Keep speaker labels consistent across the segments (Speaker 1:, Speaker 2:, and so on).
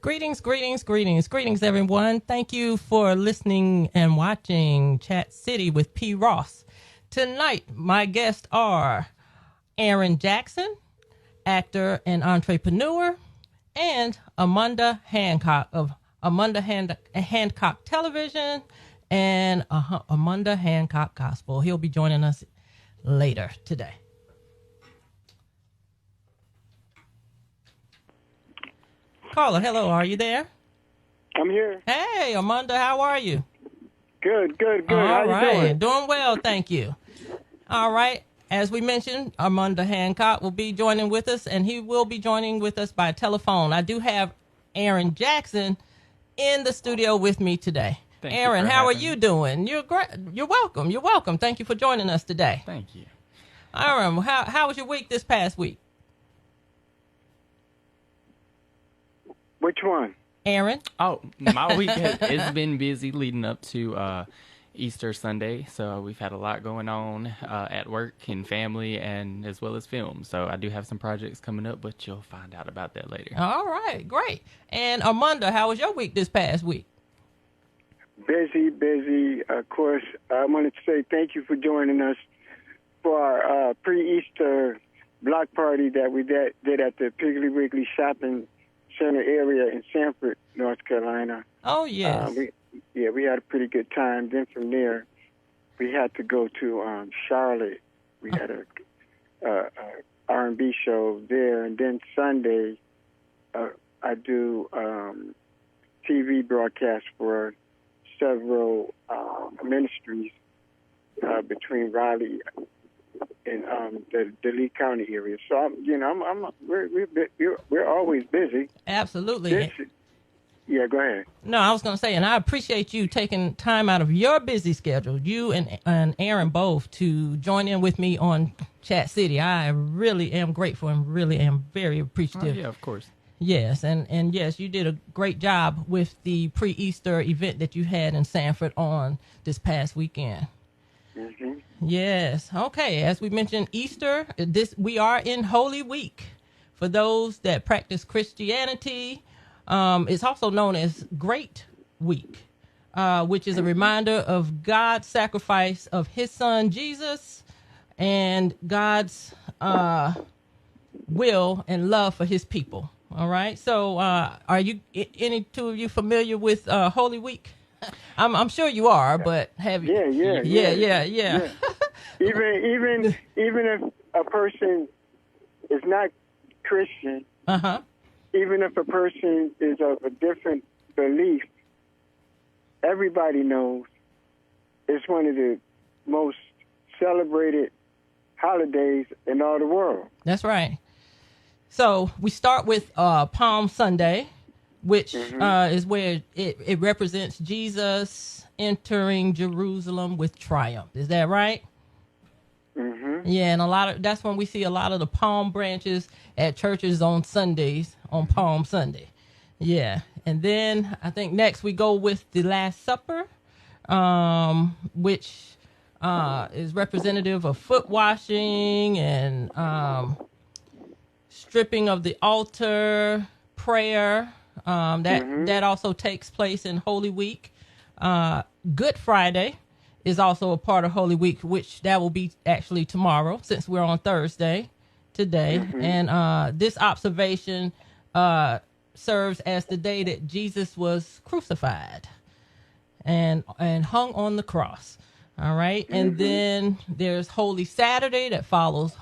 Speaker 1: Greetings, everyone. Thank you for listening and watching Chat City with P. Ross. Tonight, my guests are Aaron Jackson, actor and entrepreneur, and Armunda Hancock of Armunda Hancock Television and Armunda Hancock Gospel. He'll be joining us later today. Caller, hello, are you there?
Speaker 2: I'm here.
Speaker 1: Hey, Armunda, how are you?
Speaker 2: Good.
Speaker 1: All
Speaker 2: How
Speaker 1: right,
Speaker 2: you doing?
Speaker 1: Doing well, thank you. All right, as we mentioned, Armunda Hancock will be joining with us, and he will be joining with us by telephone. I do have Aaron Jackson in the studio with me today. Aaron, how are you doing? You're great. You're welcome. Thank you for joining us today.
Speaker 3: Thank you.
Speaker 1: Aaron, how was your week this past week?
Speaker 2: Which one?
Speaker 1: Aaron?
Speaker 3: Oh, my week has been busy leading up to Easter Sunday, so we've had a lot going on at work and family and as well as film. So I do have some projects coming up, but you'll find out about that later.
Speaker 1: All right, great. And Armunda, how was your week this past week?
Speaker 2: Busy. Of course, I wanted to say thank you for joining us for our pre-Easter block party that we did at the Piggly Wiggly Shopping Center area in Sanford, North Carolina.
Speaker 1: Oh, yes.
Speaker 2: We had a pretty good time. Then from there, we had to go to Charlotte. We had a R&B show there. And then Sunday, I do TV broadcasts for several ministries between Raleigh and the Lee County area. So we're always busy.
Speaker 1: Absolutely.
Speaker 2: Yeah, go ahead.
Speaker 1: No, I was going to say, and I appreciate you taking time out of your busy schedule, you and Aaron both, to join in with me on Chat City. I really am grateful and really am very appreciative.
Speaker 3: Oh, yeah, of course.
Speaker 1: Yes, and yes, you did a great job with the pre-Easter event that you had in Sanford on this past weekend.
Speaker 2: Mm-hmm.
Speaker 1: Yes. Okay. As we mentioned, Easter, we are in Holy Week. For those that practice Christianity, it's also known as Great Week, which is a reminder of God's sacrifice of his son, Jesus, and God's will and love for his people. All right. So are you, any two of you, familiar with Holy Week? I'm sure you are, but have you?
Speaker 2: Yeah. Even if a person is not Christian, even if a person is of a different belief, everybody knows it's one of the most celebrated holidays in all the world.
Speaker 1: That's right. So we start with Palm Sunday, which is where it represents Jesus entering Jerusalem with triumph. Is that right?
Speaker 2: Mm-hmm.
Speaker 1: Yeah, and that's when we see a lot of the palm branches at churches on Sundays, on Palm Sunday. Yeah, and then I think next we go with the Last Supper, which is representative of foot washing and stripping of the altar, prayer. That also takes place in Holy Week. Good Friday is also a part of Holy Week, which that will be actually tomorrow, since we're on Thursday today. And this observation serves as the day that Jesus was crucified and hung on the cross. All right, and then there's Holy Saturday that follows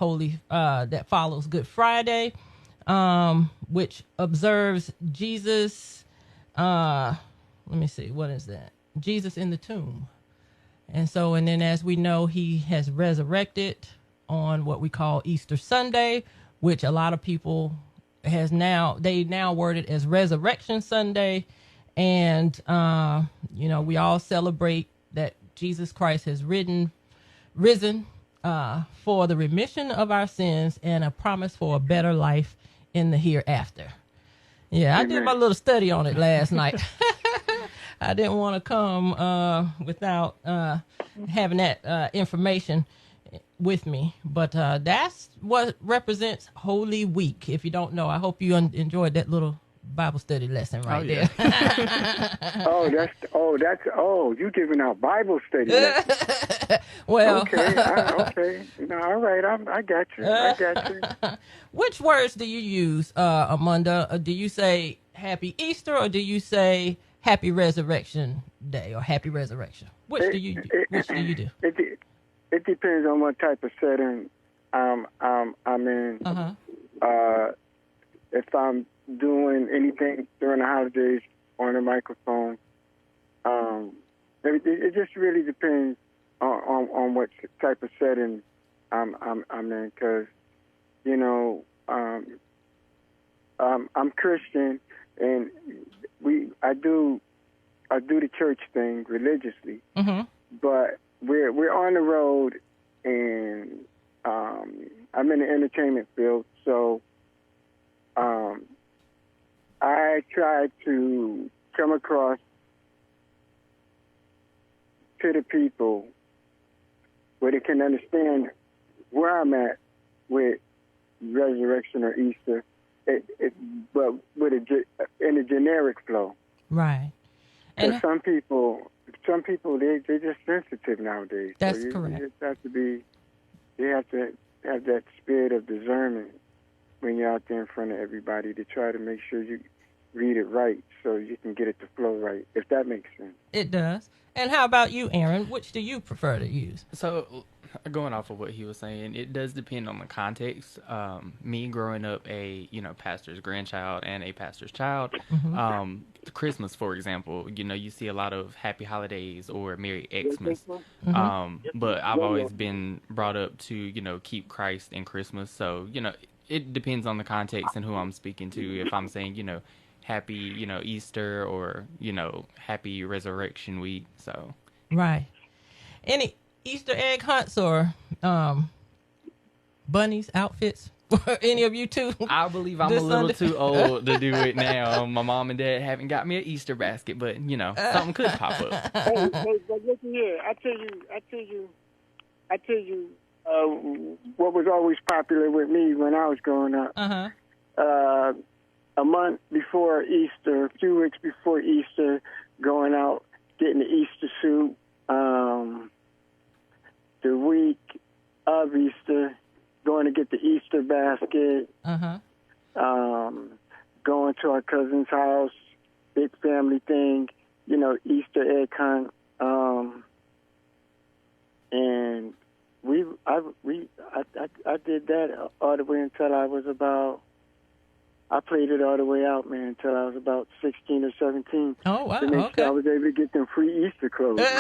Speaker 1: Good Friday, which observes Jesus. Let me see, what is that? Jesus in the tomb. And then as we know, he has resurrected on what we call Easter Sunday, which a lot of people now word it as Resurrection Sunday. And, we all celebrate that Jesus Christ has risen for the remission of our sins and a promise for a better life in the hereafter. Yeah, I did my little study on it last night. I didn't want to come without having that information with me. But that's what represents Holy Week. If you don't know, I hope you enjoyed that little Bible study lesson right
Speaker 3: yeah.
Speaker 1: there.
Speaker 2: You giving out Bible study lessons.
Speaker 1: Well,
Speaker 2: okay. No, all right. I got you.
Speaker 1: Which words do you use, Armunda? Do you say Happy Easter or do you say Happy Resurrection Day or Happy Resurrection? Which do you do?
Speaker 2: It depends on what type of setting I'm in. If I'm doing anything during the holidays on the microphone, it just really depends on what type of setting I'm in. Because I'm Christian, and I do the church thing religiously, but we're on the road, and I'm in the entertainment field, so I try to come across to the people where they can understand where I'm with resurrection or Easter, but with in a generic flow.
Speaker 1: Right.
Speaker 2: And some people they're just sensitive nowadays.
Speaker 1: That's
Speaker 2: so
Speaker 1: correct.
Speaker 2: You have to have that spirit of discernment when you're out there in front of everybody to try to make sure you read it right so you can get it to flow right, if that makes sense.
Speaker 1: It does. And how about you, Aaron? Which do you prefer to use?
Speaker 3: So, going off of what he was saying, it does depend on the context. Me growing up a pastor's grandchild and a pastor's child, Christmas, for example, you see a lot of Happy Holidays or Merry Xmas. But I've always been brought up to keep Christ in Christmas. So it depends on the context and who I'm speaking to. If I'm saying Happy Easter or Happy Resurrection Week. So
Speaker 1: right. Any Easter egg hunts or bunnies outfits? Any of you two?
Speaker 3: I believe I'm a little too old to do it now. My mom and dad haven't got me an Easter basket, but something could pop up.
Speaker 2: Hey, but listen here. I tell you. What was always popular with me when I was growing up. A month before Easter, a few weeks before Easter, going out, getting the Easter suit. The week of Easter, going to get the Easter basket. Going to our cousin's house, big family thing, Easter egg hunt. And I did that all the way until I played it all the way out, man, until I was about 16 or 17.
Speaker 1: Oh, wow,
Speaker 2: to make sure I was able to get them free Easter clothes. I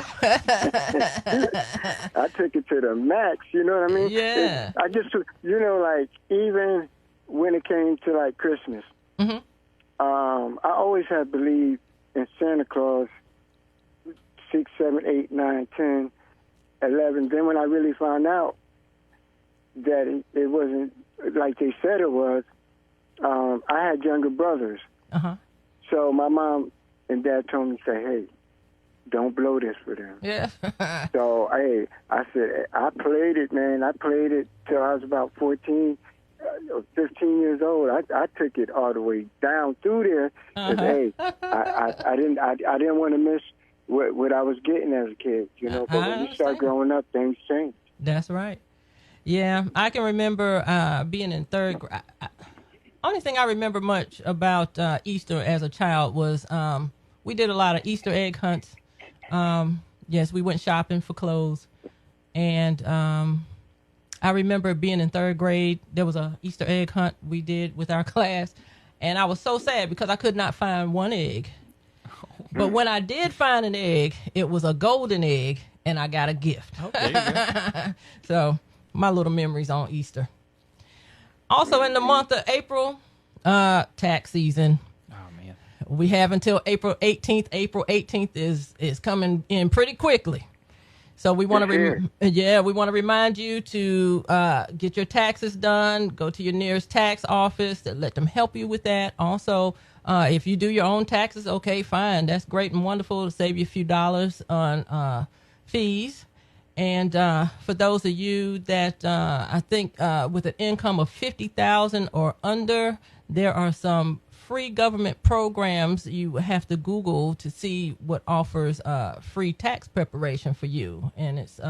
Speaker 2: took it to the max, you know what I mean?
Speaker 1: Yeah.
Speaker 2: I just, even when it came to, Christmas, I always had believed in Santa Claus 6, 7, 8, 9, 10, 11. Then when I really found out that it wasn't like they said it was, I had younger brothers. So my mom and dad told me, say, hey, don't blow this for them.
Speaker 1: Yeah.
Speaker 2: So, I said, I played it, man. I played it till I was about 14, 15 years old. I took it all the way down through there. 'Cause, hey, I didn't want to miss what I was getting as a kid, But when you start growing up, things change.
Speaker 1: That's right. Yeah, I can remember being in third grade. Only thing I remember much about Easter as a child was we did a lot of Easter egg hunts. Yes, we went shopping for clothes. And I remember being in third grade. There was a Easter egg hunt we did with our class. And I was so sad because I could not find one egg. But when I did find an egg, it was a golden egg, and I got a gift.
Speaker 3: Okay, yeah.
Speaker 1: So my little memories on Easter. Also in the month of April, tax season.
Speaker 3: Oh, man.
Speaker 1: We have until April 18th. April 18th is coming in pretty quickly. So we want to we want to remind you to get your taxes done. Go to your nearest tax office to let them help you with that. Also, if you do your own taxes, okay, fine. That's great and wonderful to save you a few dollars on fees. And for those of you that I think with an income of $50,000 or under, there are some free government programs. You have to Google to see what offers free tax preparation for you. And it's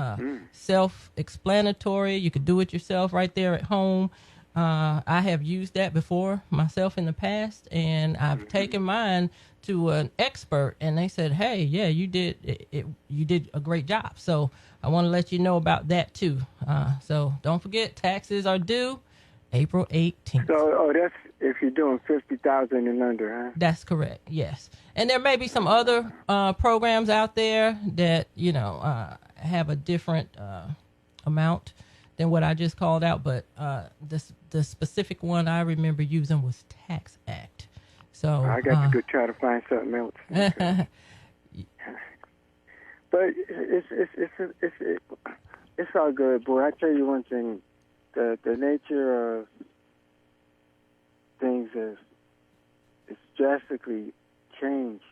Speaker 1: self-explanatory. You could do it yourself right there at home. I have used that before myself in the past, and I've taken mine to an expert, and they said, "Hey, yeah, you did you did a great job." So I want to let you know about that too. So don't forget, taxes are due April 18th.
Speaker 2: So, that's if you're doing 50,000 and under, huh?
Speaker 1: That's correct. Yes, and there may be some other programs out there that have a different amount than what I just called out, but the specific one I remember using was Tax Act. So
Speaker 2: I got to go try to find something else. Okay. But it's all good, boy. I tell you one thing: the nature of things is it's drastically changed.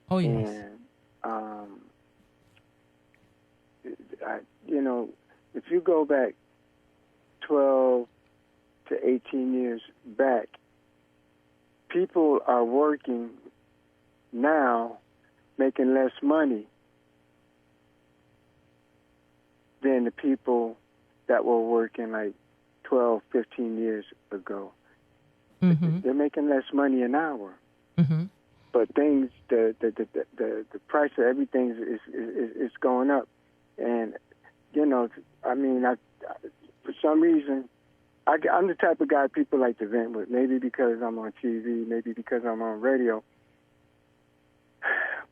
Speaker 1: Oh yes.
Speaker 2: And if you go back 12 to 18 years back, people are working now making less money than the people that were working like 12, 15 years ago.
Speaker 1: Mm-hmm.
Speaker 2: They're making less money an hour.
Speaker 1: Mm-hmm.
Speaker 2: But things, the price of everything is going up. And, for some reason, I'm the type of guy people like to vent with. Maybe because I'm on TV, maybe because I'm on radio.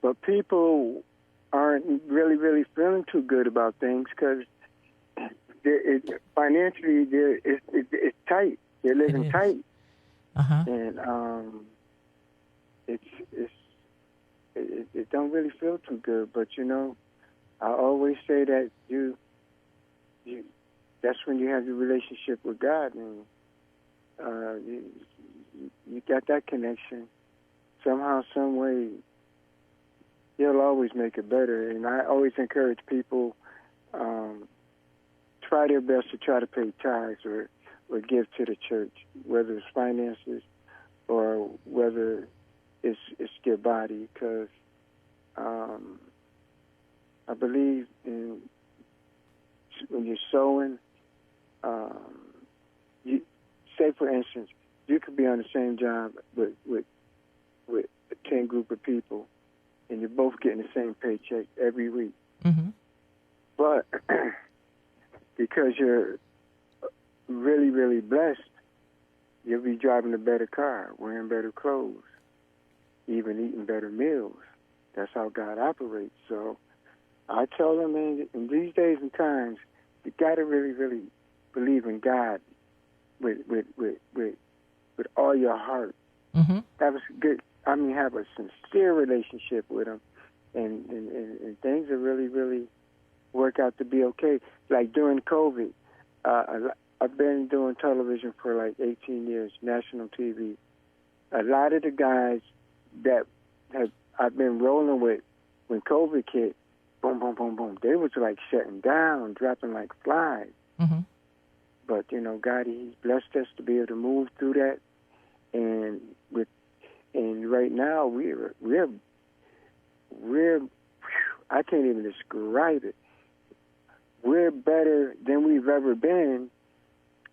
Speaker 2: But people aren't really feeling too good about things because financially it's tight. They're living tight.
Speaker 1: Uh-huh.
Speaker 2: And it don't really feel too good. But I always say that you that's when you have your relationship with God, and you got that connection. Somehow, some way, He'll always make it better. And I always encourage people try their best to try to pay tithes or give to the church, whether it's finances or whether it's their body, because I believe in when you're sowing. Say for instance, you could be on the same job with a 10 group of people, and you're both getting the same paycheck every week.
Speaker 1: Mm-hmm.
Speaker 2: But because you're really blessed, you'll be driving a better car, wearing better clothes, even eating better meals. That's how God operates. So I tell them, man, in these days and times, you got to really believe in God with all your heart.
Speaker 1: Mm-hmm.
Speaker 2: Have a sincere relationship with Him, and things will really work out to be okay. Like during COVID, I've been doing television for like 18 years, national TV. A lot of the guys that I've been rolling with when COVID hit, boom, boom, boom, boom, they was like shutting down, dropping like flies.
Speaker 1: Mm-hmm.
Speaker 2: But God, He's blessed us to be able to move through that, and right now we're I can't even describe it. We're better than we've ever been,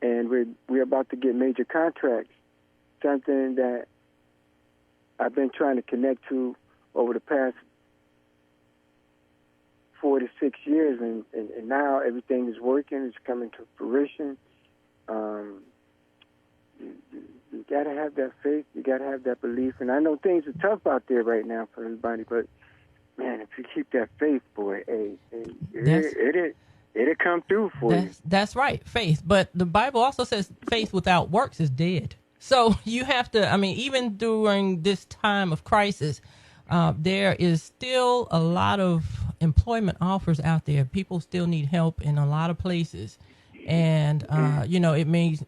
Speaker 2: and we're about to get major contracts. Something that I've been trying to connect to over the past 4 to 6 years, and now everything is working. It's coming to fruition. You got to have that faith. You got to have that belief. And I know things are tough out there right now for everybody, but man, if you keep that faith, boy, it'll come through for you.
Speaker 1: That's right, faith. But the Bible also says faith without works is dead. So you have to, even during this time of crisis, there is still a lot of employment offers out there. People still need help in a lot of places. And, it means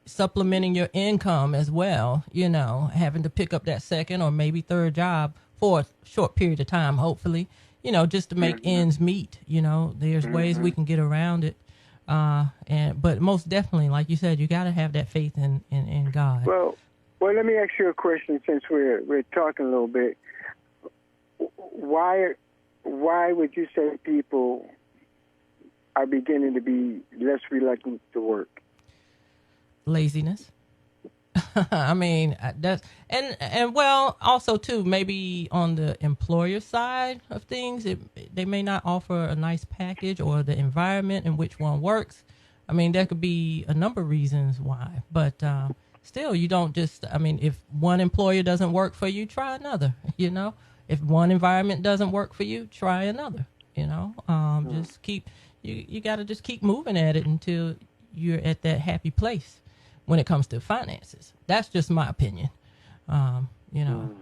Speaker 1: supplementing your income as well, having to pick up that second or maybe third job for a short period of time, hopefully, just to make ends meet. There's ways we can get around it. But most definitely, like you said, you got to have that faith in God.
Speaker 2: Well, Well, let me ask you a question since we're talking a little bit. Why would you say people are beginning to be less reluctant to work?
Speaker 1: Laziness. I mean, that's and well, also too, maybe on the employer side of things, they may not offer a nice package or the environment in which one works. I mean, there could be a number of reasons why, but still, you don't just. I mean, if one employer doesn't work for you, try another. You know, if one environment doesn't work for you, try another. You know, just keep you got to just keep moving at it until you're at that happy place. When it comes to finances, that's just my opinion. You know,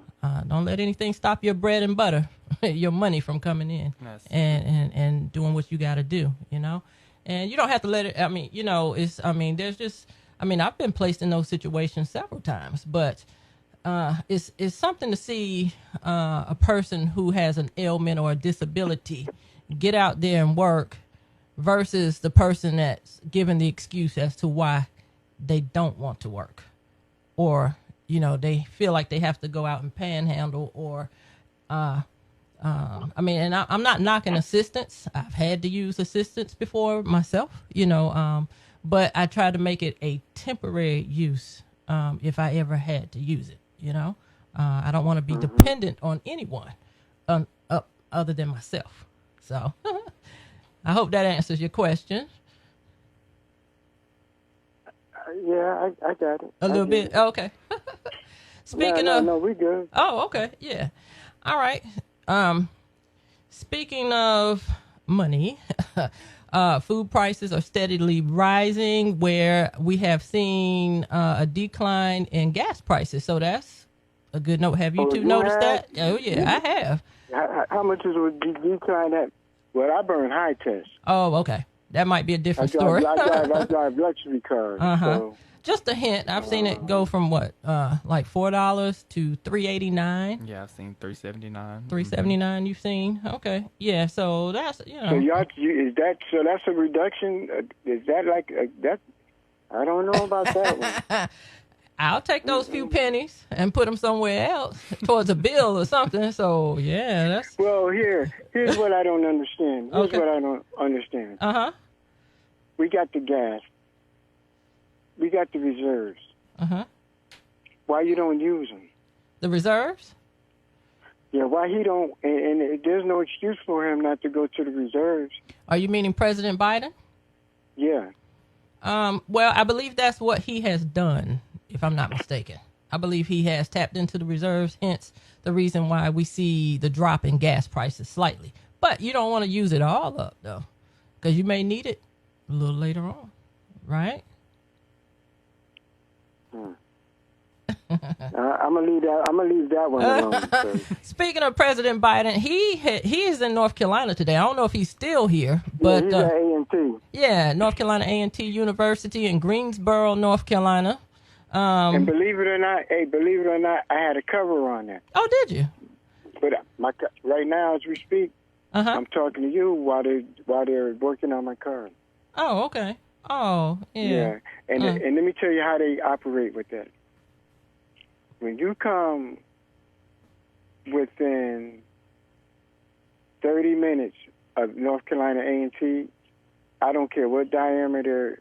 Speaker 1: don't let anything stop your bread and butter, your money from coming in and doing what you got to do, you know, and you don't have to let it. I mean, you know, there's just, I've been placed in those situations several times, but it's something to see a person who has an ailment or a disability get out there and work versus the person that's given the excuse as to why they don't want to work, or you know, they feel like they have to go out and panhandle, or and I'm not knocking assistance. I've had to use assistance before myself, you know, but I try to make it a temporary use if I ever had to use it, you know. I don't want to be dependent on anyone other than myself. So I hope that answers your question.
Speaker 2: Yeah, I got it.
Speaker 1: A little bit. Okay. Speaking of,
Speaker 2: no, we good.
Speaker 1: Oh, okay. Yeah. All right. Speaking of money, food prices are steadily rising, where we have seen a decline in gas prices. So that's a good note. Have you two noticed that? Oh, yeah, I have.
Speaker 2: How much is a decline at? Well, I burn high test.
Speaker 1: Oh, okay. That might be a different story.
Speaker 2: I drive luxury cars. So.
Speaker 1: Just a hint. I've seen it go from what, like $4 to $3.89.
Speaker 3: Yeah, I've seen $3.79.
Speaker 1: $3.79. You've seen? Okay. Yeah. So that's
Speaker 2: So that's a reduction? Is that like that? I don't know about that one.
Speaker 1: I'll take those few pennies and put them somewhere else towards a bill or something. So yeah, that's.
Speaker 2: Well, here's what I don't understand. Here's what I don't understand. We got the gas. We got the reserves. Why you don't use them?
Speaker 1: The reserves?
Speaker 2: Yeah, why he don't? And there's no excuse for him not to go to the reserves.
Speaker 1: Are you meaning President Biden?
Speaker 2: Yeah.
Speaker 1: Well, I believe that's what he has done, if I'm not mistaken. I believe he has tapped into the reserves, hence the reason why we see the drop in gas prices slightly. But you don't want to use it all up, though, because you may need it a little later on, right?
Speaker 2: I'm gonna leave that one alone.
Speaker 1: Speaking of President Biden, he is in North Carolina today. I don't know if he's still here, but
Speaker 2: he's at A&T.
Speaker 1: Yeah, North Carolina A&T University in Greensboro, North Carolina.
Speaker 2: And believe it or not, I had a cover on that.
Speaker 1: Oh, did you?
Speaker 2: But right now, as we speak, I'm talking to you while they're working on my car.
Speaker 1: Oh, okay. Oh, yeah.
Speaker 2: And let me tell you how they operate with that. When you come within 30 minutes of North Carolina A&T, I don't care what diameter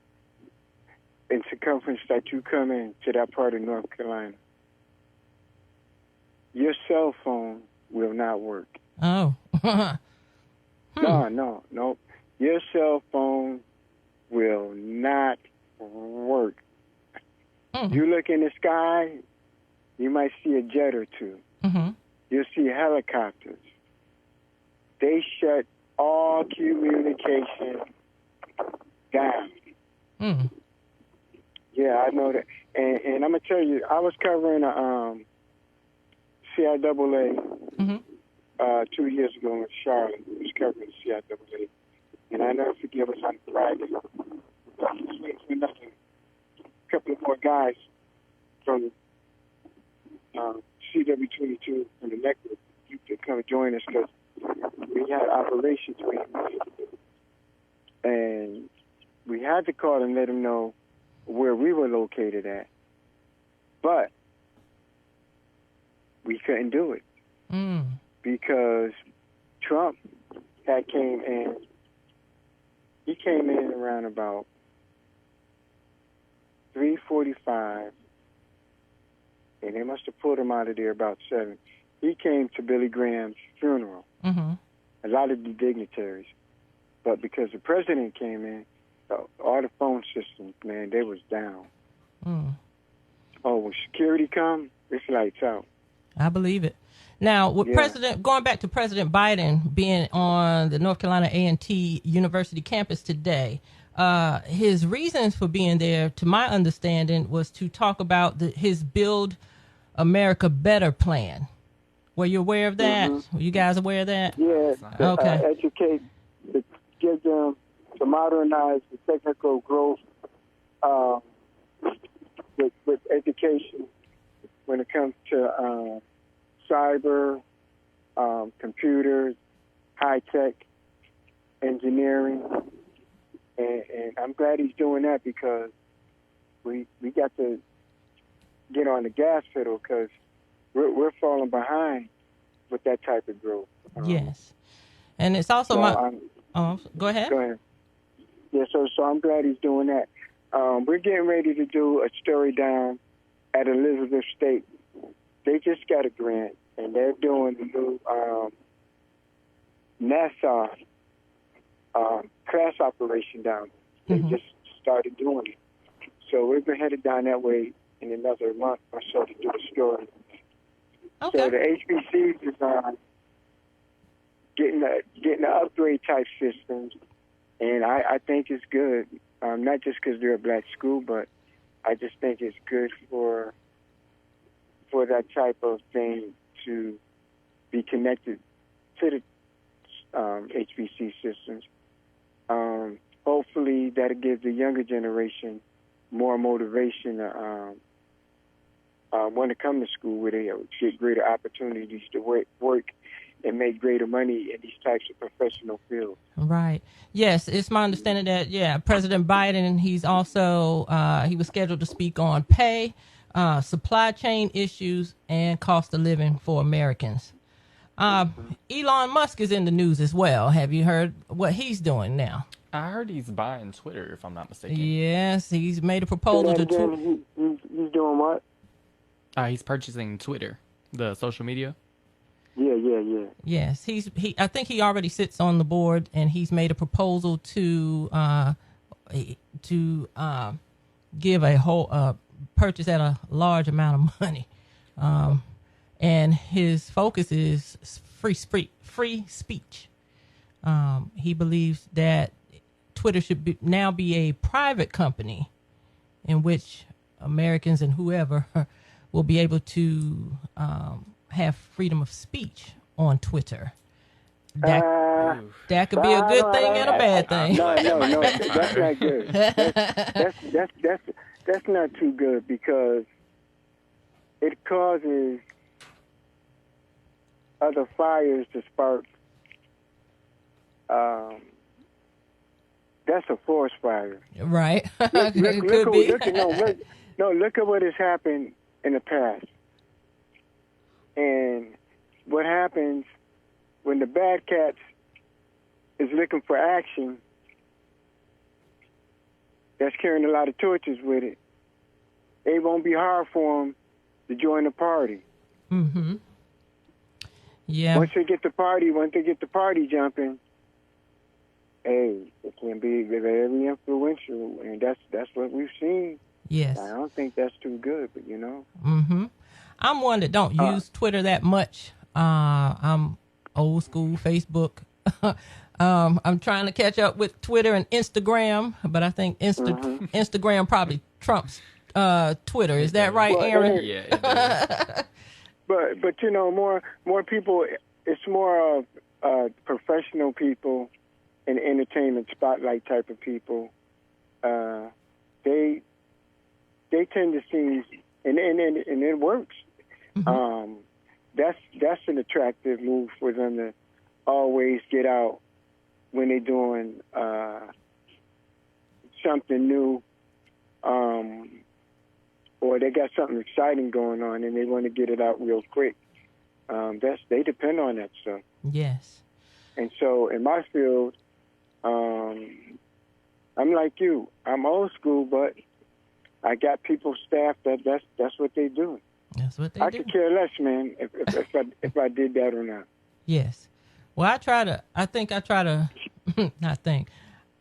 Speaker 2: and circumference that you come in to that part of North Carolina, your cell phone will not work.
Speaker 1: Oh.
Speaker 2: No. Your cell phone will not work. You look in the sky, you might see a jet or two. You'll see helicopters. They shut all communication down. Yeah, I know that. And I'm going to tell you, I was covering a CIAA 2 years ago in Charlotte. I was covering CIAA. And I never forget, it was on Friday. I was waiting for nothing. A couple of more guys from CW22 from the network to come join us because we had operations week. And we had to call and let them know where we were located at. But we couldn't do it because Trump had came in. He came in around about 3:45, and they must have pulled him out of there about 7. He came to Billy Graham's funeral. A lot of the dignitaries, but because the president came in, all the phone systems, man, they was down. Oh, when security come, it's lights out.
Speaker 1: I believe it. Now, with going back to President Biden being on the North Carolina A&T University campus today, his reasons for being there, to my understanding, was to talk about his Build America Better plan. Were you aware of that? Were you guys aware of that?
Speaker 2: Yeah.
Speaker 1: Okay.
Speaker 2: Educate, to get them to modernize the technical growth with education when it comes to cyber, computers, high-tech engineering. And I'm glad he's doing that because we got to get on the gas pedal because we're falling behind with that type of growth.
Speaker 1: Yes. And it's also go ahead.
Speaker 2: Go ahead. Yeah, so I'm glad he's doing that. We're getting ready to do a story down at Elizabeth State. They just got a grant, and they're doing the new NASA class operation down there. They just started doing it. So we're going to head down that way in another month or so to do a story.
Speaker 1: Okay.
Speaker 2: So the HBCs is getting the upgrade type systems, and I think it's good. Not just because they're a black school, but I just think it's good for that type of thing to be connected to the HBC systems. Hopefully, that'll give the younger generation more motivation to want to come to school where they get greater opportunities to work and make greater money in these types of professional fields.
Speaker 1: Right. Yes, it's my understanding that, President Biden, he's also, he was scheduled to speak on pay, supply chain issues, and cost of living for Americans. Elon Musk is in the news as well. Have you heard what he's doing now?
Speaker 3: I heard he's buying Twitter, if I'm not mistaken.
Speaker 1: Yes, he's made a proposal to
Speaker 2: He's doing what?
Speaker 3: He's purchasing Twitter, the social media.
Speaker 2: Yeah.
Speaker 1: Yes, I think he already sits on the board, and he's made a proposal to give a whole purchase at a large amount of money, and his focus is free speech. He believes that Twitter should now be a private company in which Americans and whoever will be able to have freedom of speech on Twitter. That could be a good thing and a bad thing.
Speaker 2: No, that's not good. That's not too good because it causes other fires to spark. That's a forest fire.
Speaker 1: Right.
Speaker 2: Look at what has happened in the past. And what happens when the bad cats is looking for action, that's carrying a lot of torches with it, it won't be hard for them to join the party.
Speaker 1: Yeah.
Speaker 2: Once they get the party jumping, hey, it can be very influential, and that's what we've seen.
Speaker 1: Yes.
Speaker 2: I don't think that's too good, but
Speaker 1: I'm one that don't use Twitter that much. I'm old school Facebook. I'm trying to catch up with Twitter and Instagram, but I think Instagram probably trumps Twitter. Is that right, Aaron?
Speaker 3: Yeah, it does.
Speaker 2: But more people. It's more of professional people and entertainment spotlight type of people. They tend to see, and it works. That's an attractive move for them to always get out when they're doing something new, or they got something exciting going on and they want to get it out real quick. they depend on that stuff.
Speaker 1: Yes.
Speaker 2: And so in my field, I'm like you. I'm old school, but I got people staffed that's what they do.
Speaker 1: That's what they
Speaker 2: I
Speaker 1: do.
Speaker 2: could care less, man, if I did that or not.
Speaker 1: Yes. Well,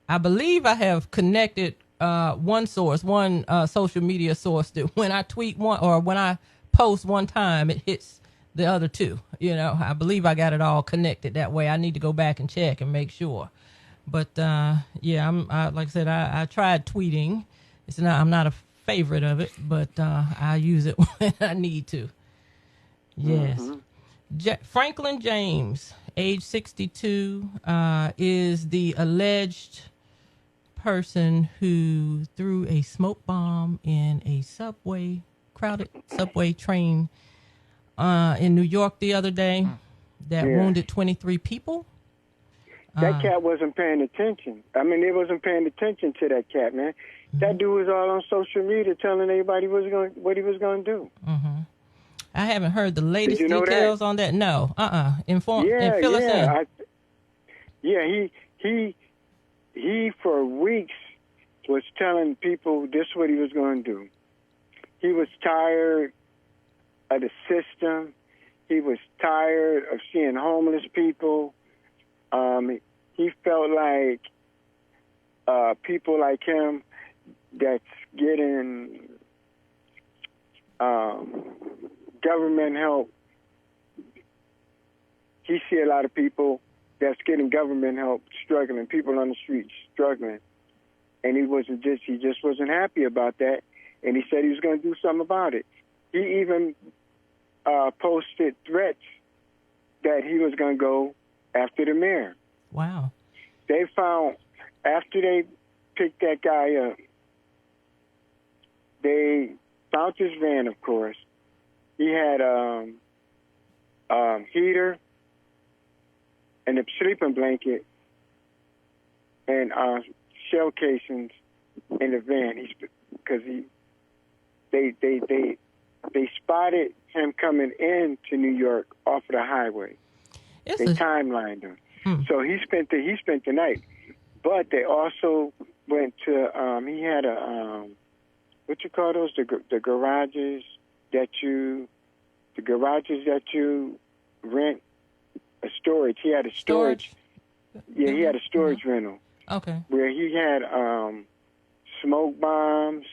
Speaker 1: I believe I have connected one social media source that when I tweet one or when I post one time, it hits the other two. I believe I got it all connected that way. I need to go back and check and make sure. But like I said, I tried tweeting. I'm not a favorite of it, but I use it when I need to. Yes. Mm-hmm. Franklin James, age 62, is the alleged person who threw a smoke bomb in a crowded subway train in New York the other day that wounded 23 people.
Speaker 2: That cat wasn't paying attention. I mean, they wasn't paying attention to that cat, man. Mm-hmm. That dude was all on social media telling everybody what he was going to do.
Speaker 1: Mm-hmm. I haven't heard the latest details on that. No. Fill us in. He for weeks was telling people this is what he was going to do. He was tired of the system. He was tired of seeing homeless people. He felt like people like him that's getting government help. He see a lot of people that's getting government help struggling, people on the streets struggling, and he just wasn't happy about that, and he said he was going to do something about it. He even posted threats that he was going to go after the mayor. Wow.
Speaker 2: They found, after they picked that guy up, they found his van, of course. He had heater and a sleeping blanket and shell casings in the van. Because they spotted him coming into New York off of the highway. They timelined him. So he spent the night. But they also went to he had a what you call those, the garages that you rent, a storage. He had a storage. Yeah, he had a storage rental.
Speaker 1: Okay.
Speaker 2: Where he had smoke bombs,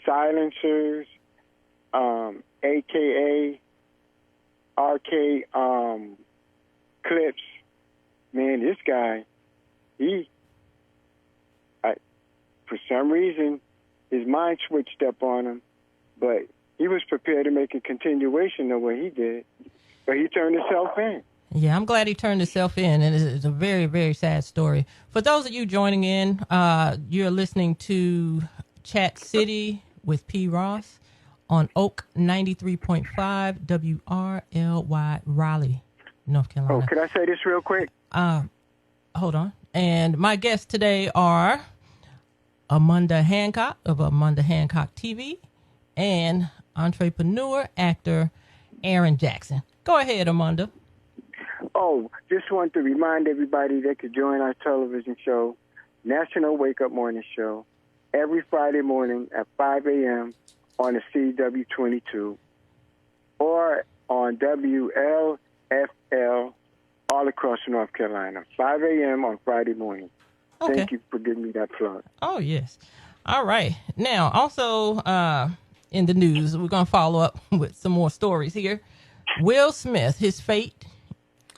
Speaker 2: silencers, AKA, RK clips. Man, this guy, for some reason, his mind switched up on him, but he was prepared to make a continuation of what he did, but he turned himself in.
Speaker 1: Yeah, I'm glad he turned himself in, and it's a very, very sad story. For those of you joining in, you're listening to Chat City with P. Ross on Oak 93.5 WRLY Raleigh, North Carolina.
Speaker 2: Oh, could I say this real quick?
Speaker 1: Hold on. And my guests today are Armunda Hancock of Armunda Hancock TV and entrepreneur, actor Aaron Jackson. Go ahead, Armunda.
Speaker 2: Oh, just want to remind everybody they could join our television show, National Wake Up Morning Show, every Friday morning at 5 a.m. on the CW22 or on WLFL all across North Carolina, 5 a.m. on Friday morning. Okay. Thank you for giving me that plug.
Speaker 1: Oh, yes. All right. Now, also in the news, we're going to follow up with some more stories here. Will Smith, his fate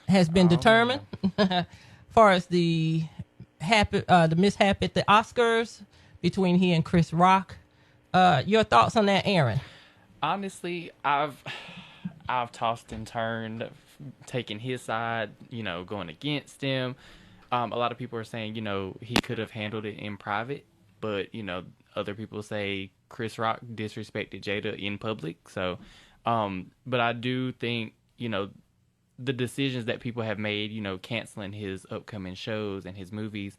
Speaker 1: has been determined as far as the mishap at the Oscars between he and Chris Rock. Your thoughts on that, Aaron?
Speaker 3: Honestly, I've tossed and turned, taking his side, going against him. A lot of people are saying, he could have handled it in private, but, other people say Chris Rock disrespected Jada in public. So, but I do think, the decisions that people have made, canceling his upcoming shows and his movies,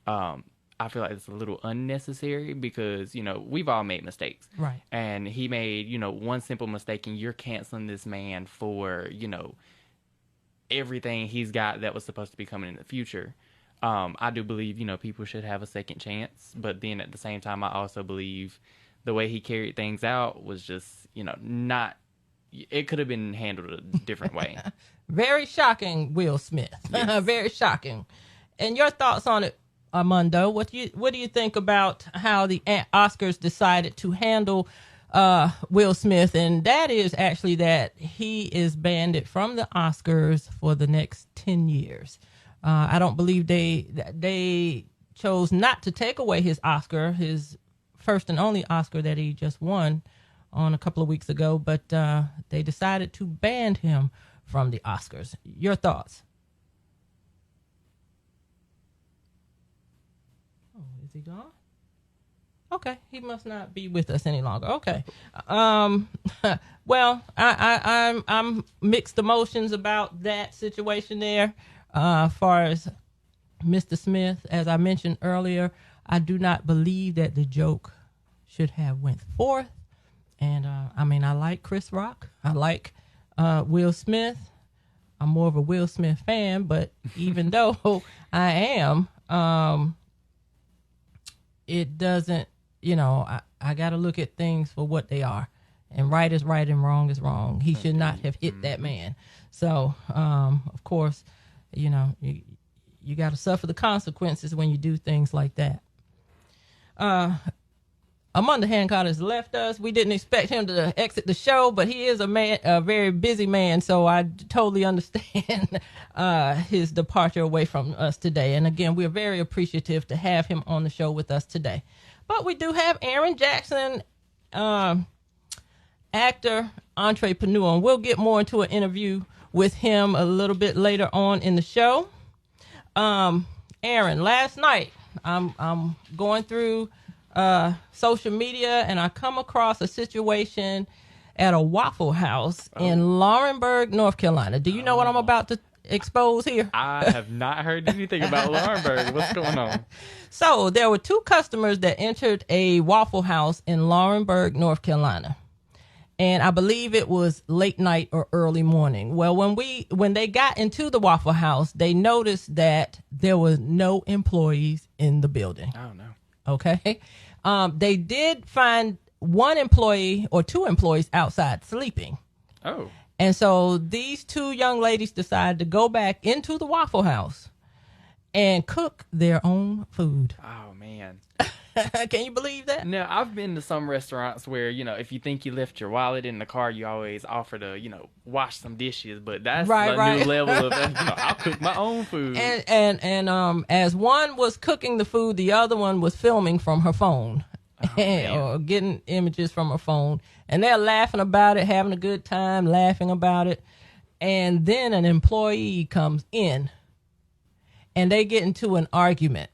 Speaker 3: I I feel like it's a little unnecessary because, we've all made mistakes.
Speaker 1: Right.
Speaker 3: And he made, one simple mistake, and you're canceling this man for, everything he's got that was supposed to be coming in the future. I do believe, people should have a second chance. But then at the same time, I also believe the way he carried things out was just, not, it could have been handled a different way.
Speaker 1: Very shocking, Will Smith. Yes. Very shocking. And your thoughts on it, Armando? What do you think about how the Oscars decided to handle Will Smith? And that is actually that he is banned from the Oscars for the next 10 years. I don't believe they chose not to take away his Oscar, his first and only Oscar that he just won on a couple of weeks ago, but they decided to ban him from the Oscars. Your thoughts? Oh, is he gone? Okay, he must not be with us any longer. Okay. Well, I'm mixed emotions about that situation there. As far as Mr. Smith, as I mentioned earlier, I do not believe that the joke should have went forth. And I like Chris Rock. I like Will Smith. I'm more of a Will Smith fan, but even though I am, it doesn't, I got to look at things for what they are. And right is right and wrong is wrong. He should not have hit that man. So, of course, you got to suffer the consequences when you do things like that. Armunda Hancock has left us. We didn't expect him to exit the show, but he is a very busy man, so I totally understand his departure away from us today. And again, we're very appreciative to have him on the show with us today. But we do have Aaron Jackson, actor, entrepreneur, and we'll get more into an interview with him a little bit later on in the show. Aaron, last night I'm going through social media, and I come across a situation at a Waffle House in Laurinburg, North Carolina. Do you know what I'm about to expose here?
Speaker 3: I have not heard anything about Laurinburg. What's going on?
Speaker 1: So there were two customers that entered a Waffle House in Laurinburg, North Carolina. And I believe it was late night or early morning. Well, when they got into the Waffle House, they noticed that there was no employees in the building.
Speaker 3: Oh, no.
Speaker 1: Okay. They did find one employee or two employees outside sleeping.
Speaker 3: Oh.
Speaker 1: And so these two young ladies decided to go back into the Waffle House and cook their own food.
Speaker 3: Oh, man.
Speaker 1: Can you believe that?
Speaker 3: Now, I've been to some restaurants where, if you think you left your wallet in the car, you always offer to, wash some dishes. But that's a new level of, I'll cook my own food.
Speaker 1: And as one was cooking the food, the other one was filming from her phone. Or getting images from her phone. And they're laughing about it, having a good time, laughing about it. And then an employee comes in, and they get into an argument.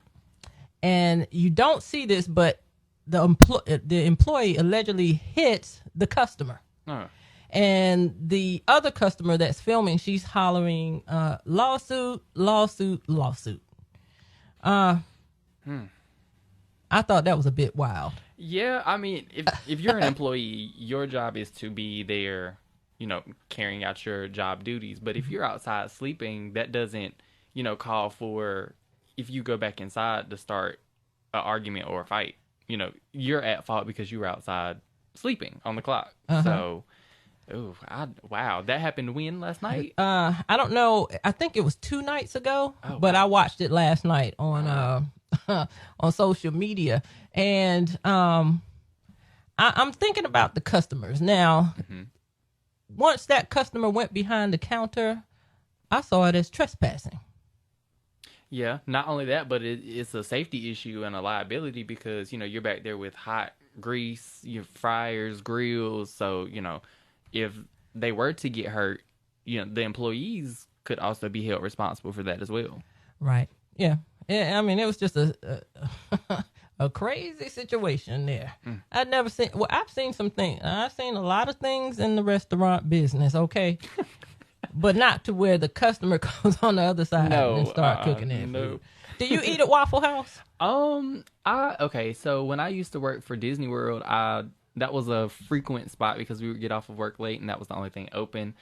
Speaker 1: And you don't see this, but the employee allegedly hits the customer.
Speaker 3: Oh.
Speaker 1: And the other customer that's filming, she's hollering, lawsuit, lawsuit, lawsuit. I thought that was a bit wild.
Speaker 3: Yeah, I mean, if you're an employee, your job is to be there, carrying out your job duties. But if you're outside sleeping, that doesn't, call for... if you go back inside to start an argument or a fight, you're at fault because you were outside sleeping on the clock. So, wow, that happened when last night?
Speaker 1: I don't know. I think it was 2 nights ago, but I watched it last night on on social media, and I'm thinking about the customers now. Once that customer went behind the counter, I saw it as trespassing.
Speaker 3: Yeah, not only that, but it's a safety issue and a liability because, you're back there with hot grease, your fryers, grills. So, if they were to get hurt, the employees could also be held responsible for that as well.
Speaker 1: Right. Yeah. I mean, it was just a crazy situation there. I've seen some things. I've seen a lot of things in the restaurant business, okay? But not to where the customer goes on the other side and start cooking their food. Do you eat at Waffle House?
Speaker 3: Okay, so when I used to work for Disney World, that was a frequent spot because we would get off of work late and that was the only thing open.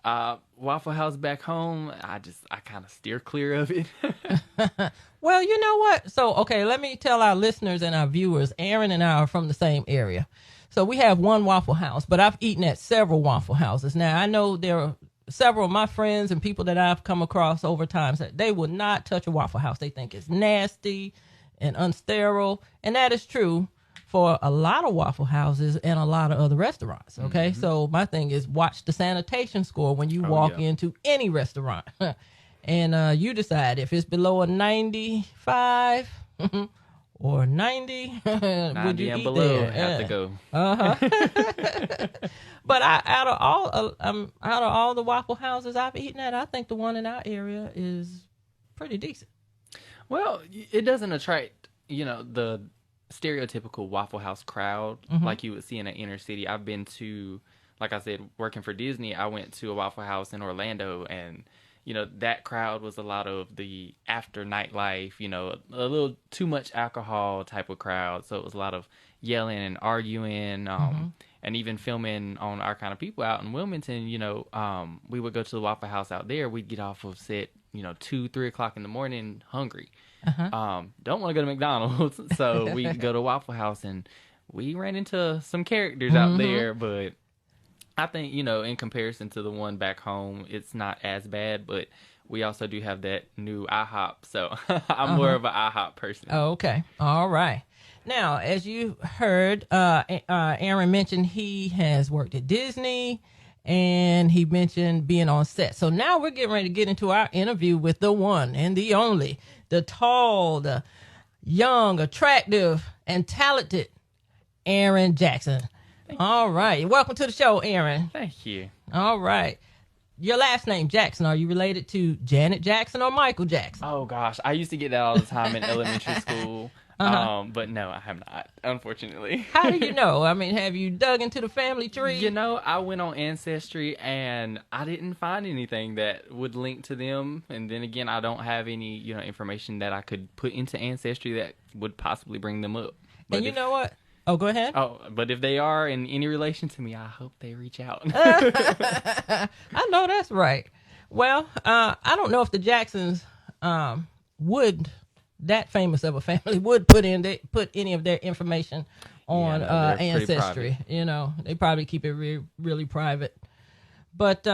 Speaker 3: Waffle House back home, I kind of steer clear of it.
Speaker 1: Well, you know what? So, okay, let me tell our listeners and our viewers, Aaron and I are from the same area. So we have one Waffle House, but I've eaten at several Waffle Houses. Now, I know there are several of my friends and people that I've come across over time that they will not touch a Waffle House. They think it's nasty and unsterile, and that is true for a lot of Waffle Houses and a lot of other restaurants, okay? So my thing is watch the sanitation score when you walk into any restaurant. And you decide if it's below a 95 or 90,
Speaker 3: 90
Speaker 1: would you
Speaker 3: and
Speaker 1: eat
Speaker 3: below
Speaker 1: there?
Speaker 3: have to go.
Speaker 1: But out of all the Waffle Houses I've eaten at, I think the one in our area is pretty decent.
Speaker 3: Well, it doesn't attract, the stereotypical Waffle House crowd like you would see in an inner city. I've been to, like I said, working for Disney, I went to a Waffle House in Orlando, and that crowd was a lot of the after nightlife, a little too much alcohol type of crowd. So it was a lot of yelling and arguing, and even filming on Our Kind of People out in Wilmington. We would go to the Waffle House out there. We'd get off of set, 2-3 o'clock in the morning, hungry. Don't want to go to McDonald's, so we go to Waffle House, and we ran into some characters out there, but I think, in comparison to the one back home, it's not as bad, but we also do have that new IHOP, so I'm more of an IHOP person.
Speaker 1: Oh, okay. All right. Now, as you heard, Aaron mentioned he has worked at Disney, and he mentioned being on set. So now we're getting ready to get into our interview with the one and the only, the tall, the young, attractive, and talented Aaron Jackson. All right. Welcome to the show, Aaron.
Speaker 3: Thank you.
Speaker 1: All right. Your last name, Jackson, are you related to Janet Jackson or Michael Jackson?
Speaker 3: Oh, gosh. I used to get that all the time in elementary school. But no, I have not, unfortunately.
Speaker 1: How do you know? I mean, have you dug into the family tree?
Speaker 3: I went on Ancestry, and I didn't find anything that would link to them. And then again, I don't have any, information that I could put into Ancestry that would possibly bring them up. But
Speaker 1: and you know what? Oh, go ahead.
Speaker 3: Oh, but if they are in any relation to me, I hope they reach out.
Speaker 1: I know that's right. Well, I don't know if the Jacksons that famous of a family would put any of their information on Ancestry. They probably keep it really private. But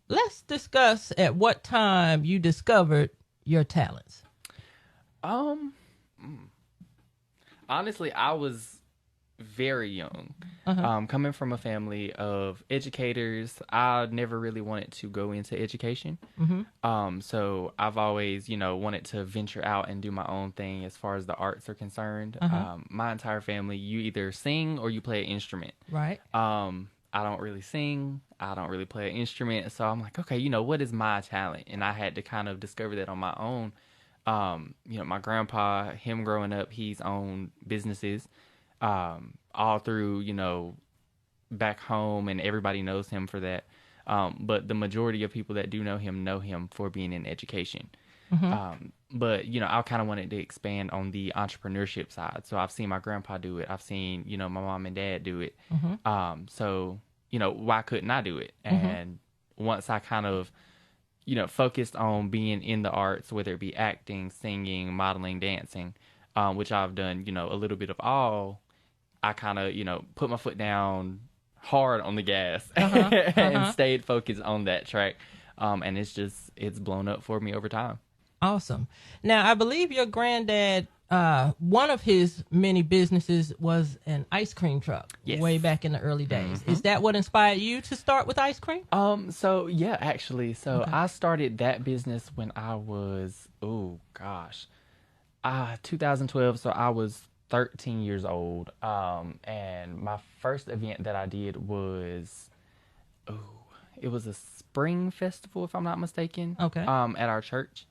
Speaker 1: let's discuss at what time you discovered your talents.
Speaker 3: Honestly, I was very young. Coming from a family of educators, I never really wanted to go into education. So I've always, wanted to venture out and do my own thing as far as the arts are concerned. My entire family, you either sing or you play an instrument.
Speaker 1: Right.
Speaker 3: I don't really sing. I don't really play an instrument. So I'm like, okay, what is my talent? And I had to kind of discover that on my own. My grandpa, him growing up, he's owned businesses, all through, back home, and everybody knows him for that. But the majority of people that do know him for being in education. But, I kind of wanted to expand on the entrepreneurship side. So I've seen my grandpa do it. I've seen, my mom and dad do it. So, why couldn't I do it? And once I kind of, focused on being in the arts, whether it be acting, singing, modeling, dancing, which I've done, a little bit of all, I kind of, put my foot down hard on the gas and stayed focused on that track. And it's blown up for me over time.
Speaker 1: Awesome. Now, I believe your granddad, one of his many businesses was an ice cream truck.
Speaker 3: Yes.
Speaker 1: Way back in the early days. Is that what inspired you to start with ice cream?
Speaker 3: So yeah, actually. So I started that business when I was, 2012. So I was 13 years old. And my first event that I did was, it was a spring festival, if I'm not mistaken.
Speaker 1: Okay.
Speaker 3: At our church.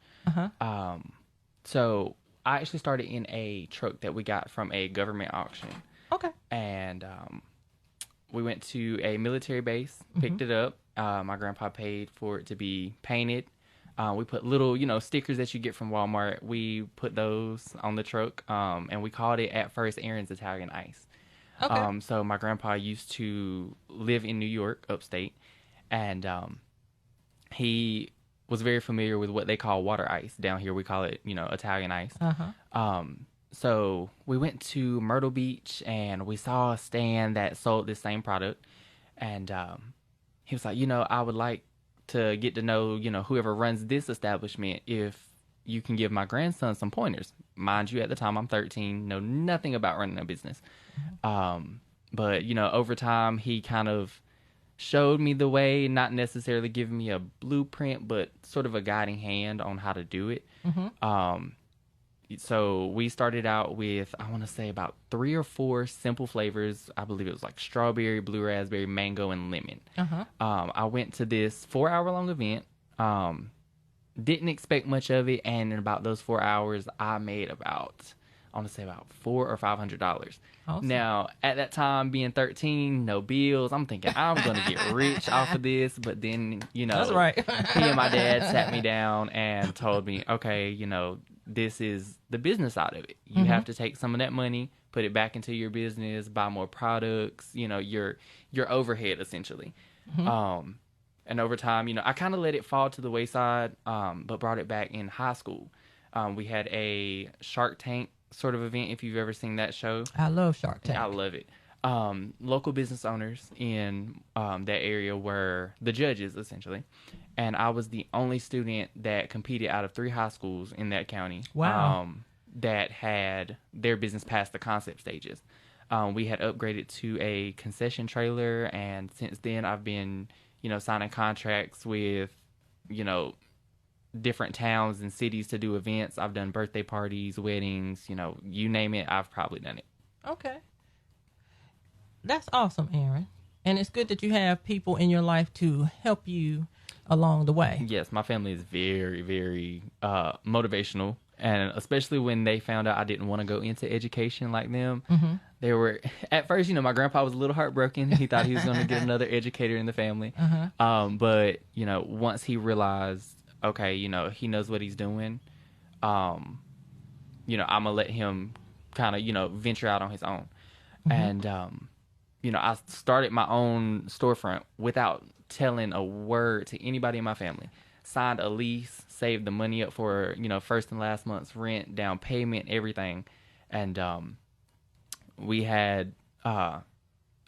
Speaker 3: So I actually started in a truck that we got from a government auction.
Speaker 1: Okay.
Speaker 3: And we went to a military base, picked it up. My grandpa paid for it to be painted, We put little, stickers that you get from Walmart. We put those on the truck, and we called it at first Aaron's Italian Ice.
Speaker 1: Okay.
Speaker 3: So my grandpa used to live in New York, upstate, and he was very familiar with what they call water ice. Down here, we call it, Italian ice. So we went to Myrtle Beach, and we saw a stand that sold this same product, and he was like, I would like to get to know, whoever runs this establishment, if you can give my grandson some pointers. Mind you, at the time, I'm 13, know nothing about running a business. But, over time, he kind of showed me the way, not necessarily giving me a blueprint, but sort of a guiding hand on how to do it. So we started out with, I want to say, about 3 or 4 simple flavors. I believe it was like strawberry, blue raspberry, mango, and lemon. I went to this 4-hour-long event. Didn't expect much of it, and in about those 4 hours, I made about $400 or $500.
Speaker 1: Awesome.
Speaker 3: Now, at that time, being 13, no bills, I'm thinking I'm going to get rich off of this. But then,
Speaker 1: That's right.
Speaker 3: he and my dad sat me down and told me, okay, this is the business side of it. You have to take some of that money, put it back into your business, buy more products, your overhead, essentially. And over time, I kind of let it fall to the wayside, but brought it back in high school. We had a Shark Tank sort of event, if you've ever seen that show.
Speaker 1: I love Shark Tank.
Speaker 3: I love it. Local business owners in that area were the judges, essentially. And I was the only student that competed out of 3 high schools in that county.
Speaker 1: Wow.
Speaker 3: That had their business past the concept stages. We had upgraded to a concession trailer, and since then I've been, signing contracts with, different towns and cities to do events. I've done birthday parties, weddings, you name it, I've probably done it.
Speaker 1: Okay. That's awesome, Aaron. And it's good that you have people in your life to help you along the way.
Speaker 3: Yes, my family is very, very motivational. And especially when they found out I didn't want to go into education like them, they were, at first, my grandpa was a little heartbroken. He thought he was going to get another educator in the family. But, once he realized, okay, he knows what he's doing, I'm going to let him kind of, venture out on his own. And, I started my own storefront without telling a word to anybody in my family. Signed a lease, saved the money up for, first and last month's rent, down payment, everything. And we had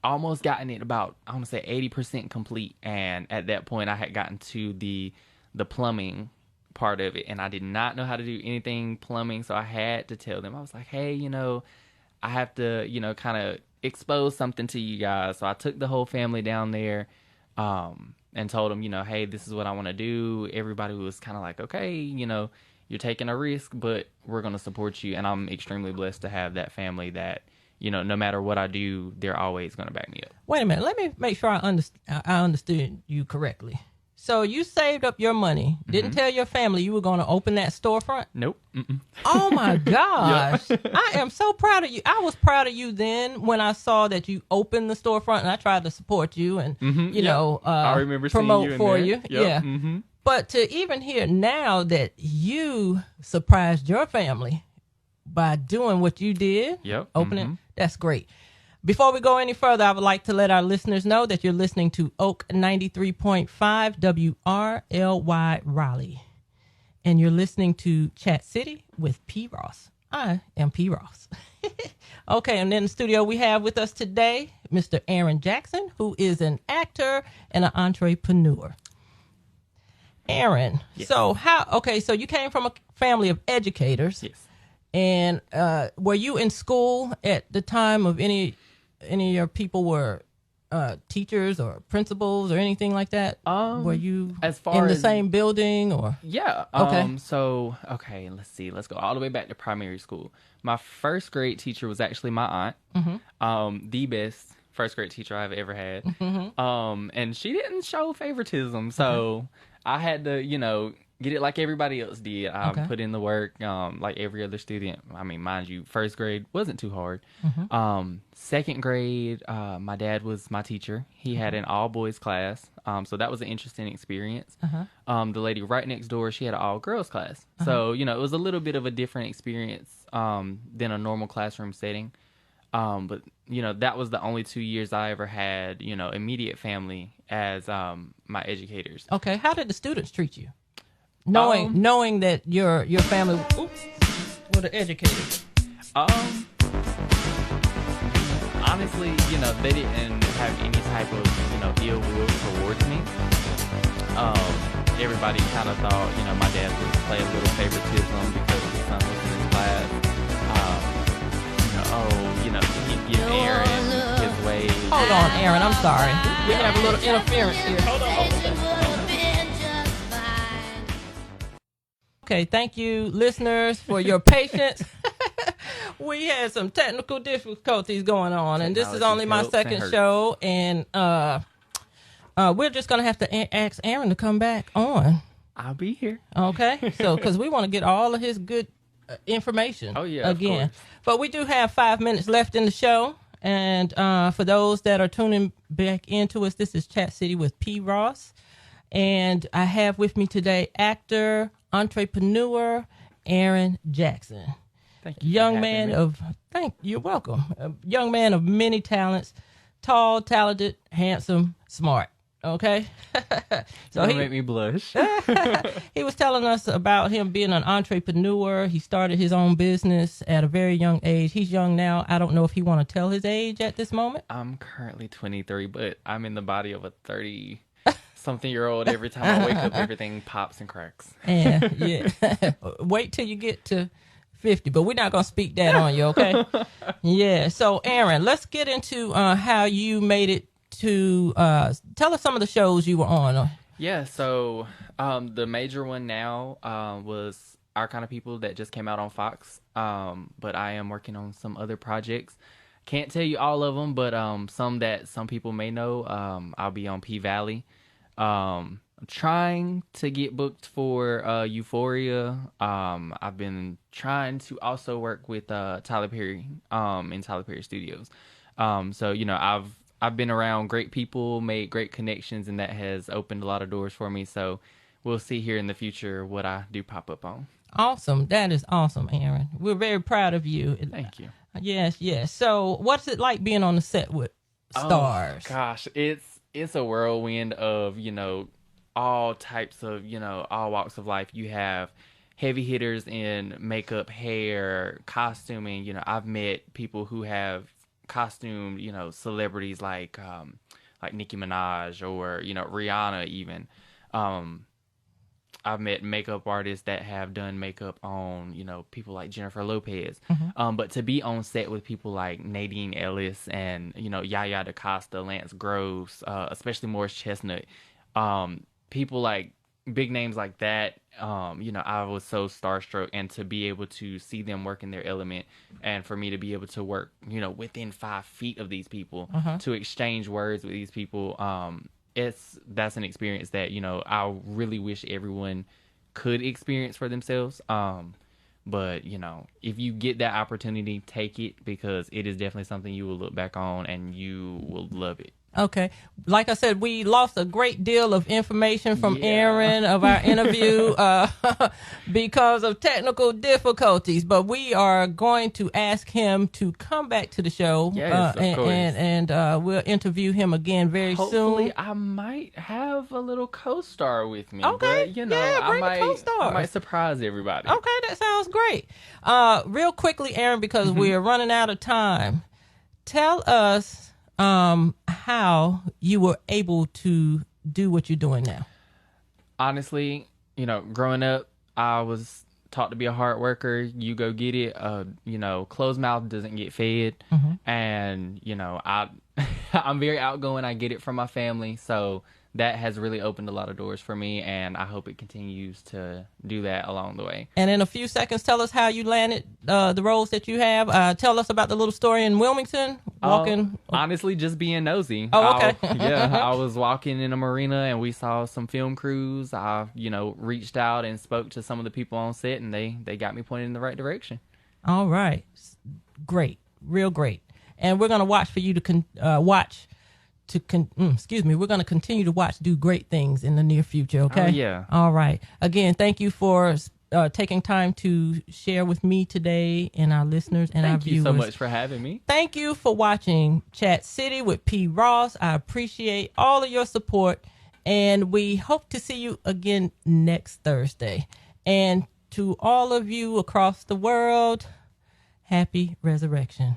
Speaker 3: almost gotten it about, I want to say 80% complete. And at that point, I had gotten to the plumbing part of it, and I did not know how to do anything plumbing. So I had to tell them, I was like, hey, I have to, kind of expose something to you guys. So I took the whole family down there, and told them, hey, this is what I want to do. Everybody was kind of like, okay, you're taking a risk, but we're going to support you. And I'm extremely blessed to have that family that, no matter what I do, they're always going to back me up.
Speaker 1: Wait a minute. Let me make sure I understood you correctly. So you saved up your money, didn't tell your family you were going to open that storefront?
Speaker 3: Nope.
Speaker 1: Oh, my gosh. I am so proud of you. I was proud of you then when I saw that you opened the storefront, and I tried to support you and,
Speaker 3: I remember
Speaker 1: promote
Speaker 3: seeing you
Speaker 1: for
Speaker 3: in
Speaker 1: you.
Speaker 3: there. Yep.
Speaker 1: Yeah. But to even hear now that you surprised your family by doing what you did, opening, that's great. Before we go any further, I would like to let our listeners know that you're listening to Oak 93.5 WRLY Raleigh. And you're listening to Chat City with P. Ross. I am P. Ross. Okay, and in the studio we have with us today Mr. Aaron Jackson, who is an actor and an entrepreneur. Aaron,
Speaker 3: yes.
Speaker 1: So you came from a family of educators.
Speaker 3: Yes.
Speaker 1: And were you in school at the time of any of your people were teachers or principals or anything like that? Were you
Speaker 3: as far
Speaker 1: in the
Speaker 3: as,
Speaker 1: same building or?
Speaker 3: Yeah.
Speaker 1: Okay.
Speaker 3: Let's see. Let's go all the way back to primary school. My first grade teacher was actually my aunt. The best first grade teacher I've ever had. And she didn't show favoritism. So I had to, get it like everybody else did. I
Speaker 1: Okay.
Speaker 3: put in the work, like every other student. I mean, mind you, first grade wasn't too hard. Second grade, my dad was my teacher. He had an all boys class, so that was an interesting experience. The lady right next door, she had an all girls class, so it was a little bit of a different experience than a normal classroom setting. But that was the only 2 years I ever had, immediate family as my educators.
Speaker 1: Okay. How did the students treat you? Knowing that your family were the educators.
Speaker 3: Honestly, they didn't have any type of, ill will towards me. Everybody kind of thought, my dad would play a little favoritism because his son was in his class. He'd give Aaron his way.
Speaker 1: Hold on, Aaron. I'm sorry. We have a little interference here. Hold on. Okay, thank you, listeners, for your patience. We had some technical difficulties going on, and this is only my second show, and we're just going to have to ask Aaron to come back on.
Speaker 3: I'll be here.
Speaker 1: Okay, so because we want to get all of his good information again. But we do have 5 minutes left in the show, and for those that are tuning back into us, this is Chat City with P. Ross, and I have with me today actor, entrepreneur, Aaron Jackson.
Speaker 3: Thank you.
Speaker 1: You're welcome. A young man of many talents, tall, talented, handsome, smart. Okay.
Speaker 3: So he make me blush.
Speaker 1: He was telling us about him being an entrepreneur. He started his own business at a very young age. He's young now. I don't know if he want to tell his age at this moment.
Speaker 3: I'm currently 23, but I'm in the body of a 30-something-year-old. Every time I wake up, everything pops and cracks.
Speaker 1: Yeah. Wait till you get to 50, but we're not going to speak that on you, okay? Yeah. So, Aaron, let's get into how you made it to tell us some of the shows you were on.
Speaker 3: Yeah, so the major one now was Our Kind of People that just came out on Fox, but I am working on some other projects. Can't tell you all of them, but some that some people may know. I'll be on P-Valley. I'm trying to get booked for Euphoria. I've been trying to also work with Tyler Perry in Tyler Perry Studios. So I've been around great people, made great connections, and that has opened a lot of doors for me. So we'll see here in the future what I do pop up on.
Speaker 1: Awesome. That is awesome, Aaron. We're very proud of you.
Speaker 3: Thank you.
Speaker 1: Yes. So what's it like being on the set with stars?
Speaker 3: Oh, gosh, it's a whirlwind of, all types of, all walks of life. You have heavy hitters in makeup, hair, costuming. I've met people who have costumed, celebrities like Nicki Minaj or, Rihanna even. I've met makeup artists that have done makeup on, people like Jennifer Lopez. But to be on set with people like Nadine Ellis and, Yaya DaCosta, Lance Gross, especially Morris Chestnut, people like big names like that, I was so starstruck, and to be able to see them work in their element, and for me to be able to work, within 5 feet of these people, to exchange words with these people, that's an experience that, I really wish everyone could experience for themselves. But, if you get that opportunity, take it, because it is definitely something you will look back on and you will love it.
Speaker 1: Okay. Like I said, we lost a great deal of information from Aaron of our interview because of technical difficulties, but we are going to ask him to come back to the show.
Speaker 3: Yes, of course.
Speaker 1: And we'll interview him again very soon.
Speaker 3: Hopefully, I might have a little co-star with me.
Speaker 1: Okay.
Speaker 3: But,
Speaker 1: bring the co-star.
Speaker 3: I might surprise everybody.
Speaker 1: Okay, that sounds great. Real quickly, Aaron, because we're running out of time, tell us how you were able to do what you're doing now.
Speaker 3: Honestly, growing up, I was taught to be a hard worker. You go get it. Closed mouth doesn't get fed. And, I'm very outgoing. I get it from my family. So that has really opened a lot of doors for me, and I hope it continues to do that along the way.
Speaker 1: And in a few seconds, tell us how you landed the roles that you have. Tell us about the little story in Wilmington.
Speaker 3: Honestly, just being nosy.
Speaker 1: Oh, okay.
Speaker 3: I was walking in a marina and we saw some film crews. I, reached out and spoke to some of the people on set, and they got me pointed in the right direction.
Speaker 1: All right. Great. Real great. And we're going to watch for you to we're going to continue to watch Do Great Things in the near future, okay?
Speaker 3: Oh, yeah.
Speaker 1: All right. Again, thank you for taking time to share with me today and our listeners and our viewers.
Speaker 3: Thank you so much for having me.
Speaker 1: Thank you for watching Chat City with P. Ross. I appreciate all of your support, and we hope to see you again next Thursday. And to all of you across the world, happy resurrection.